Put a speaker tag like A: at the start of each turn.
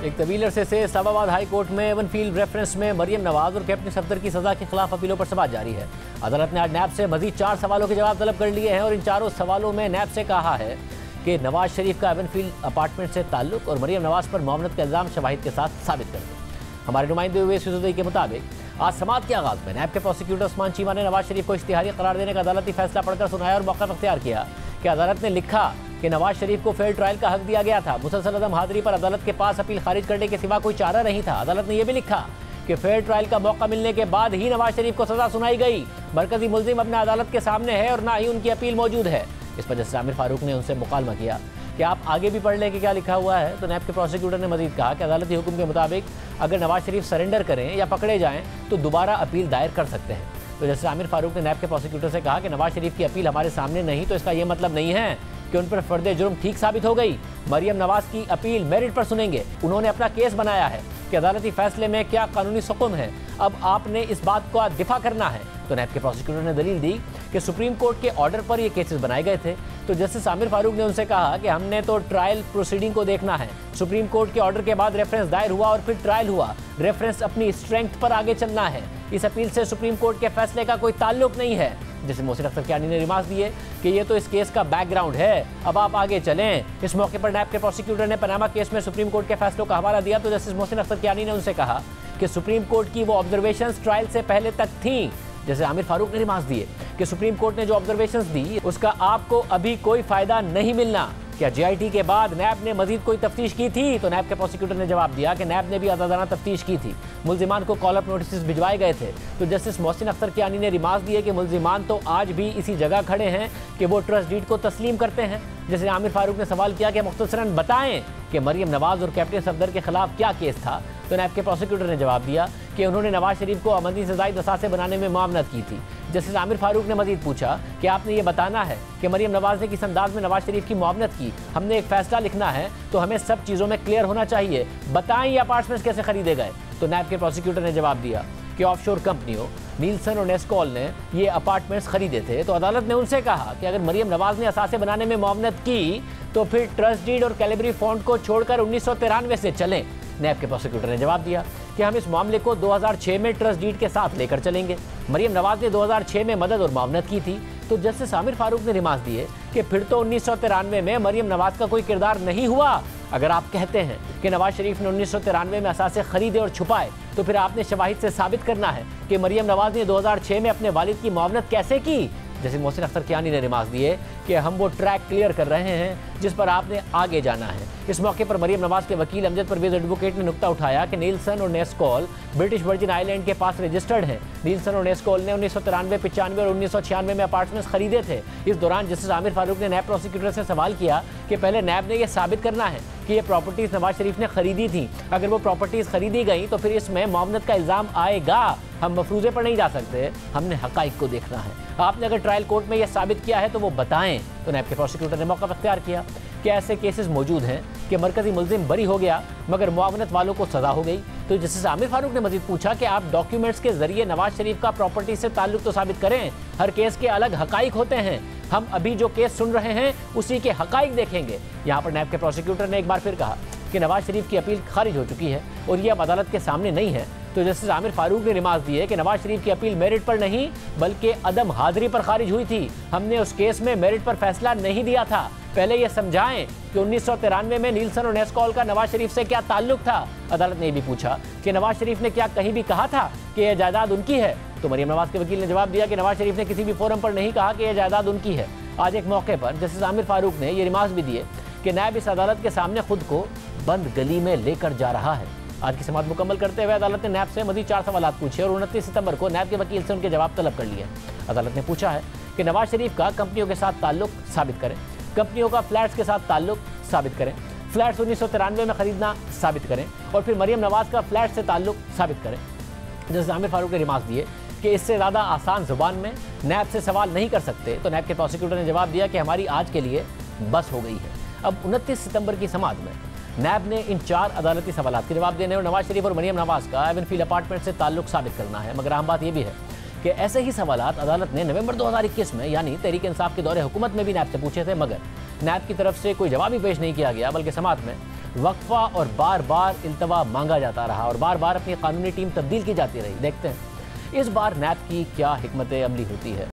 A: एक तवील अरसे से इस्लामाबाद हाई कोर्ट में एवनफील्ड रेफरेंस में मरियम नवाज और कैप्टन सफदर की सजा के खिलाफ अपीलों पर समाअत जारी है। अदालत ने आज नैब से मजीद 4 सवालों के जवाब तलब कर लिए हैं और इन चारों सवालों में नैब से कहा है कि नवाज शरीफ का एवनफील्ड अपार्टमेंट से ताल्लुक और मरियम नवाज पर मुआवनत का इल्जाम शवाहिद के साथ साबित कर दो। हमारे नुमाइंदे हुए सिजुदई के मुताबिक आज समाअत के आगाज में नैब के प्रोसिक्यूटर उस्मान चीमा ने नवाज शरीफ को इश्तिहारी करार देने का अदालती फैसला पढ़कर सुनाया और मौका अख्तियार किया कि अदालत ने लिखा कि नवाज शरीफ को फेयर ट्रायल का हक दिया गया था। मुसलसल अदम हाजिरी पर अदालत के पास अपील खारिज करने के सिवा कोई चारा नहीं था। अदालत ने यह भी लिखा कि फेयर ट्रायल का मौका मिलने के बाद ही नवाज शरीफ को सजा सुनाई गई। मरकजी मुल्जिम अपने अदालत के सामने है और ना ही उनकी अपील मौजूद है। इस पर जस्टिस आमिर फारूक ने उनसे मुकालमा किया कि आप आगे भी पढ़ लें कि क्या लिखा हुआ है। तो नैब के प्रोसिक्यूटर ने मजीद कहा कि अदालती हुक्म के मुताबिक अगर नवाज शरीफ सरेंडर करें या पकड़े जाएं तो दोबारा अपील दायर कर सकते हैं। तो जस्टिस आमिर फारूक ने नैब के प्रोसिक्यूटर से कहा कि नवाज शरीफ की अपील हमारे सामने नहीं तो इसका यह मतलब नहीं है कि उन पर फर्दे जुर्म ठीक साबित हो गई। मरियम नवाज की अपील मेरिट पर सुनेंगे। उन्होंने अपना केस बनाया है कि अदालती फैसले में क्या कानूनी हुक्म है, अब आपने इस बात का दिफा करना है। तो नैब के प्रोसिक्यूटर ने दलील दी कि सुप्रीम कोर्ट के ऑर्डर पर ये केसेस बनाए गए थे। तो जस्टिस आमिर फारूक ने उनसे कहा कि हमने तो ट्रायल प्रोसीडिंग को देखना है। सुप्रीम कोर्ट के ऑर्डर के बाद रेफरेंस दायर हुआ और फिर ट्रायल हुआ। रेफरेंस अपनी स्ट्रेंथ पर आगे चलना है। इस अपील से सुप्रीम कोर्ट के फैसले का कोई ताल्लुक नहीं है। जैसे मोहसिन अख्तर कियानी ने रिमार्क दिए कि ये तो इस केस का बैकग्राउंड है, अब आप आगे चलें। इस मौके पर नैब के प्रोसिक्यूटर ने पनामा केस में सुप्रीम कोर्ट के फैसलों का हवाला दिया। तो जस्टिस मोहसिन अख्तर कियानी ने उनसे कहा कि सुप्रीम कोर्ट की वो ऑब्जर्वेशंस ट्रायल से पहले तक थी। जैसे आमिर फारूक ने रिमार्क दिए कि सुप्रीम कोर्ट ने जो ऑब्जर्वेशंस दी उसका आपको अभी कोई फायदा नहीं मिलना। क्या जीआईटी के बाद नैब ने मजीद कोई तफ्तीश की थी? तो नैब के प्रोसिक्यूटर ने जवाब दिया कि नैब ने भी आज़ादाना तफ्तीश की थी। मुल्जिमान को कॉल अप नोटिस भिजवाए गए थे। तो जस्टिस मोहसिन अख्तर कियानी ने रिमार्क दिए कि मुल्जिमान तो आज भी इसी जगह खड़े हैं कि वो ट्रस्ट डीड को तस्लीम करते हैं। जैसे आमिर फारूक ने सवाल किया कि मुख्तसरन बताएं कि मरियम नवाज और कैप्टन सफदर के खिलाफ क्या केस था। तो नैब के प्रोसिक्यूटर ने जवाब दिया कि उन्होंने नवाज शरीफ को आमदनी से ज़ायद असासे बनाने में मुआवनत की थी। जस्टिस आमिर फारूक ने मजीद पूछा कि आपने ये बताना है कि मरियम नवाज ने किस अंदाज में नवाज शरीफ की मुआवनत की। हमने एक फैसला लिखना है तो हमें सब चीज़ों में क्लियर होना चाहिए। बताएं ये अपार्टमेंट्स कैसे खरीदे गए। तो नैब के प्रोसिक्यूटर ने जवाब दिया कि ऑफशोर कंपनियों नीलसन और नेस्कॉल ने ये अपार्टमेंट्स खरीदे थे। तो अदालत ने उनसे कहा कि अगर मरियम नवाज ने असासे बनाने में मुआवनत की तो फिर ट्रस्ट डीड और कैलिबरी फॉन्ड को छोड़कर 1993 से चलें। नैब के प्रोसिक्यूटर ने जवाब दिया कि हम इस मामले को 2006 में ट्रस्ट डीड के साथ लेकर चलेंगे। मरियम नवाज ने 2006 में मदद और मुआवनत की थी। तो जस्टिस आमिर फारूक ने रिमार्क दिए कि फिर तो 1993 में मरियम नवाज का कोई किरदार नहीं हुआ। अगर आप कहते हैं कि नवाज शरीफ ने 1993 में असासे खरीदे और छुपाए तो फिर आपने शवाहिद से साबित करना है कि मरियम नवाज ने 2006 में अपने वालिद की मुआवनत कैसे की। जैसे मोहसिन अख्तर कियानी ने रिमार्क दिए कि हम वो ट्रैक क्लियर कर रहे हैं जिस पर आपने आगे जाना है। इस मौके पर मरियम नवाज के वकील अमजद परवेज एडवोकेट ने नुक्ता उठाया कि नीलसन और नेस्कॉल ब्रिटिश वर्जिन आइलैंड के पास रजिस्टर्ड हैं। नीलसन और नेस्कॉल ने 1993, 95 और 1996 में अपार्टमेंट्स खरीदे थे। इस दौरान जस्टिस आमिर फारूक ने नैब प्रोसिक्यूटर से सवाल किया कि पहले नैब ने यह साबित करना है कि ये प्रॉपर्टीज़ नवाज शरीफ ने खरीदी थी। अगर वो प्रॉपर्टीज़ खरीदी गई तो फिर इसमें मुआवनत का इल्ज़ाम आएगा। हम मफरूज़े पर नहीं जा सकते, हमने हक़ाइक़ को देखना है। आपने अगर ट्रायल कोर्ट में यह साबित किया है तो वो बताएं। तो नैब के प्रोसिक्यूटर ने मौका अख्तियार किया कि ऐसे केसेस मौजूद हैं कि मरकजी मुल्जिम बरी हो गया मगर मुआवनत वालों को सज़ा हो गई। तो जस्टिस आमिर फारूक ने मजीद पूछा कि आप डॉक्यूमेंट्स के जरिए नवाज शरीफ का प्रॉपर्टी से ताल्लुक तो साबित करें। हर केस के अलग हक़ाइक़ होते हैं। हम अभी जो केस सुन रहे हैं उसी के हक़ाइक़ देखेंगे। यहाँ पर नैब के प्रोसिक्यूटर ने एक बार फिर कहा कि नवाज शरीफ की अपील खारिज हो चुकी है और ये अब अदालत के सामने नहीं है। तो जस्टिस आमिर फारूक ने रिमार्क दिए कि नवाज शरीफ की अपील मेरिट पर नहीं बल्कि अदम हाजिरी पर खारिज हुई थी। हमने उस केस में मेरिट पर फैसला नहीं दिया था। पहले ये समझाएं कि 1993 में नीलसन और नेस्कॉल का नवाज शरीफ से क्या ताल्लुक था। अदालत ने भी पूछा कि नवाज शरीफ ने क्या कहीं भी कहा था कि यह जायदाद उनकी है। तो मरियम नवाज के वकील ने जवाब दिया कि नवाज शरीफ ने किसी भी फोरम पर नहीं कहा कि यह जायदाद उनकी है। आज एक मौके पर जस्टिस आमिर फारूक ने ये रिमार्क भी दिए कि नैब इस अदालत के सामने खुद को बंद गली में लेकर जा रहा है। आज की समाअत मुकम्मल करते हुए अदालत ने नैब से मजीद 4 सवाल पूछे और 29 सितंबर को नैब के वकील से उनके जवाब तलब कर लिए। अदालत ने पूछा है कि नवाज शरीफ का कंपनियों के साथ ताल्लुक साबित करें, कंपनियों का फ्लैट्स के साथ ताल्लुक साबित करें, फ्लैट्स 1993 में खरीदना साबित करें और फिर मरियम नवाज का फ्लैट से ताल्लुक साबित करें। जस्टिस आमिर फारूक ने रिमार्क दिए कि इससे ज़्यादा आसान जुबान में नैब से सवाल नहीं कर सकते। तो नैब के प्रोसिक्यूटर ने जवाब दिया कि हमारी आज के लिए बस हो गई है। अब 29 सितंबर की समाअत में नैब ने इन 4 अदालती सवालात के जवाब देने और नवाज शरीफ और मरियम नवाज का एवनफील्ड अपार्टमेंट से ताल्लुक साबित करना है। मगर अहम बात यह भी है कि ऐसे ही सवालात अदालत ने नवंबर 2021 में यानी तहरीक इंसाफ के दौरे हुकूमत में भी नैब से पूछे थे, मगर नैब की तरफ से कोई जवाब ही पेश नहीं किया गया, बल्कि समाअत में वक्फा और बार बार इल्तवा मांगा जाता रहा और बार बार अपनी कानूनी टीम तब्दील की जाती रही। देखते हैं इस बार नैब की क्या हिकमत अमली होती है।